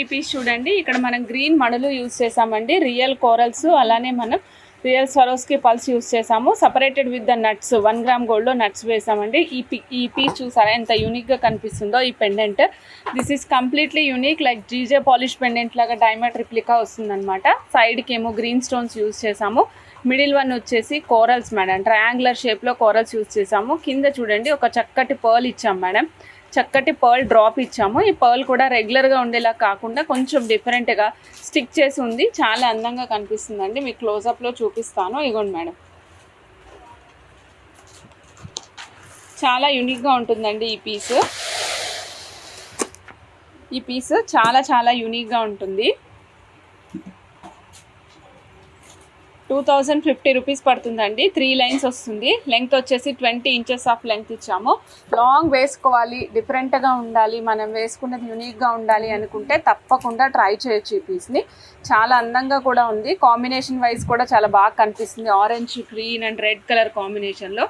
ఈ పీస్ చూడండి, ఇక్కడ మనం గ్రీన్ మడులు యూజ్ చేసామండి, రియల్ కోరల్స్, అలానే మనం రియల్ స్వరోస్కి పల్స్ యూజ్ చేసాము, separated with the nuts. 1 gram గోల్డ్లో నట్స్ వేసామండి. ఈ పీస్ చూసారా ఎంత యూనిక్గా కనిపిస్తుందో ఈ pendant. This is completely unique, like GJ polish pendant లాగా డైమండ్ రిప్లికా వస్తుందన్నమాట. సైడ్కి ఏమో గ్రీన్ స్టోన్స్ యూజ్ చేసాము, మిడిల్ వన్ వచ్చేసి కోరల్స్ మేడం, ట్రయాంగులర్ షేప్లో కోరల్స్ యూజ్ చేసాము. కింద చూడండి ఒక చక్కటి పర్ల్ ఇచ్చాం మేడం, చక్కటి పర్ల్ డ్రాప్ ఇచ్చాము. ఈ పర్ల్ కూడా రెగ్యులర్గా ఉండేలా కాకుండా కొంచెం డిఫరెంట్గా స్టిక్ చేసి ఉంది, చాలా అందంగా కనిపిస్తుందండి. మీకు క్లోజప్లో చూపిస్తాను. ఇగోండి మేడం, చాలా యూనిక్గా ఉంటుందండి ఈ పీస్ చాలా యూనిక్గా ఉంటుంది. 2050 రూపీస్ పడుతుందండి. 3 లైన్స్ వస్తుంది. లెంగ్త్ వచ్చేసి 20 ఇంచెస్ ఆఫ్ లెంగ్త్ ఇచ్చాము. లాంగ్ వేసుకోవాలి, డిఫరెంట్గా ఉండాలి, మనం వేసుకున్నది యూనిక్గా ఉండాలి అనుకుంటే తప్పకుండా ట్రై చేయొచ్చు ఈ పీస్ని. చాలా అందంగా కూడా ఉంది, కాంబినేషన్ వైజ్ కూడా చాలా బాగా కనిపిస్తుంది. Orange, green and red colour కాంబినేషన్లో